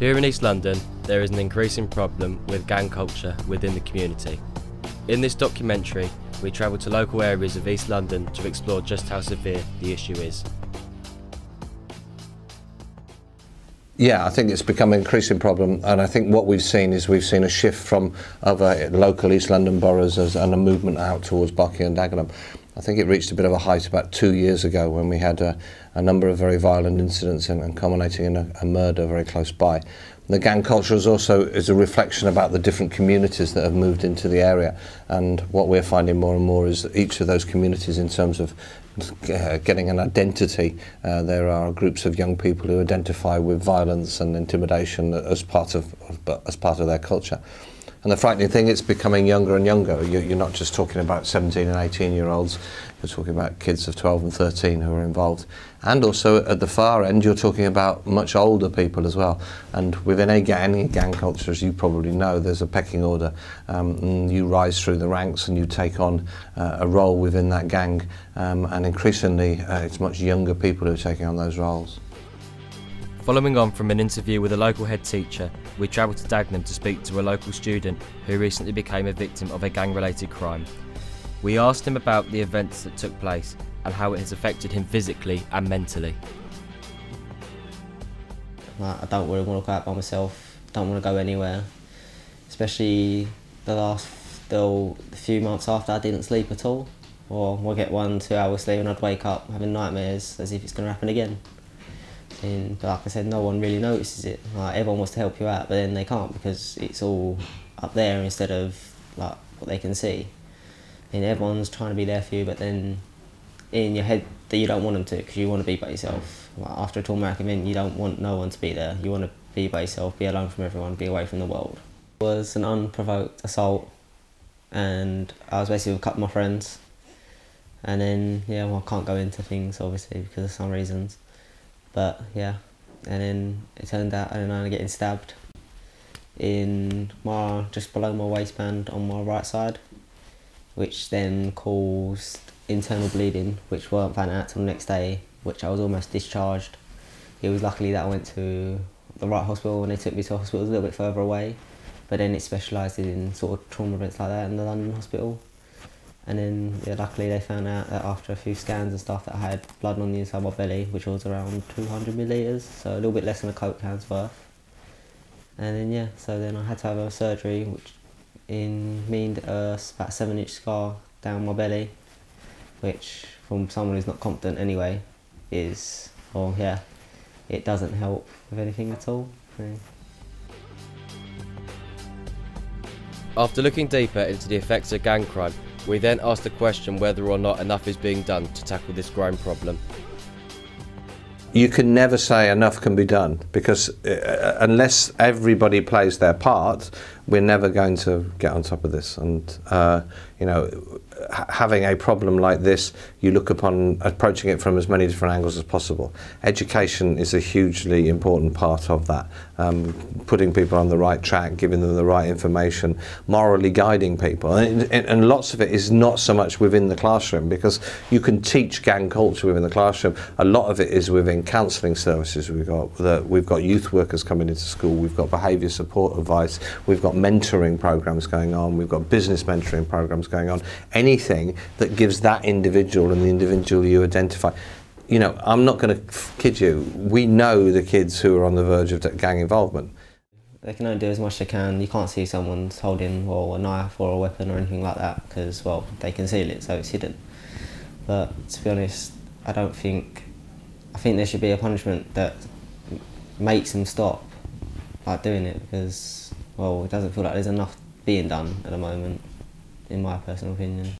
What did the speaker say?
Here in East London, there is an increasing problem with gang culture within the community. In this documentary, we travel to local areas of East London to explore just how severe the issue is. Yeah, I think it's become an increasing problem, and I think what we've seen is a shift from other local East London boroughs and a movement out towards Buckingham and Dagenham. I think it reached a bit of a height about 2 years ago when we had a number of very violent incidents and culminating in a murder very close by. The gang culture is a reflection about the different communities that have moved into the area, and what we're finding more and more is that each of those communities, in terms of getting an identity, there are groups of young people who identify with violence and intimidation as part of their culture. And the frightening thing, it's becoming younger and younger. You're not just talking about 17 and 18-year-olds, you're talking about kids of 12 and 13 who are involved. And also at the far end, you're talking about much older people as well. And within any gang culture, as you probably know, there's a pecking order. And you rise through the ranks and you take on a role within that gang. And increasingly, it's much younger people who are taking on those roles. Following on from an interview with a local head teacher, we travelled to Dagenham to speak to a local student who recently became a victim of a gang-related crime. We asked him about the events that took place and how it has affected him physically and mentally. I don't really want to go out by myself, don't want to go anywhere, especially the few months after I didn't sleep at all, or I'll get 1-2 hours sleep and I'd wake up having nightmares as if it's going to happen again. But like I said, no one really notices it. Like, everyone wants to help you out, but then they can't because it's all up there instead of like what they can see. And everyone's trying to be there for you, but then in your head that you don't want them to, because you want to be by yourself. Like, after a traumatic event, you don't want no one to be there. You want to be by yourself, be alone from everyone, be away from the world. It was an unprovoked assault, and I was basically with a couple of my friends. And then, yeah, well, I can't go into things obviously because of some reasons. But yeah, and then it turned out I ended up getting stabbed just below my waistband on my right side, which then caused internal bleeding, which weren't found out till the next day, which I was almost discharged. It was luckily that I went to the right hospital, and they took me to a hospital a little bit further away, but then it specialised in sort of trauma events like that in the London hospital. And then, yeah, luckily they found out that after a few scans and stuff that I had blood on the inside of my belly, which was around 200 millilitres, so a little bit less than a Coke can's worth. And then, yeah, so then I had to have a surgery, which meant about a 7-inch scar down my belly, which from someone who's not confident anyway is, well, yeah, it doesn't help with anything at all. Yeah. After looking deeper into the effects of gang crime, we then asked the question whether or not enough is being done to tackle this growing problem. You can never say enough can be done, because unless everybody plays their part, we're never going to get on top of this. And you know, having a problem like this, you look upon approaching it from as many different angles as possible. Education is a hugely important part of that. Putting people on the right track, giving them the right information, morally guiding people. And lots of it is not so much within the classroom, because you can teach gang culture within the classroom. A lot of it is within counselling services. We've got youth workers coming into school, we've got behaviour support advice, we've got mentoring programs going on, we've got business mentoring programs going on. Anything that gives that individual and the individual you identify. You know, I'm not going to kid you, we know the kids who are on the verge of gang involvement. They can only do as much as they can. You can't see someone's holding, well, a knife or a weapon or anything like that, because, well, they conceal it, so it's hidden. But to be honest, I think there should be a punishment that makes them stop like doing it, because, well, it doesn't feel like there's enough being done at the moment, in my personal opinion.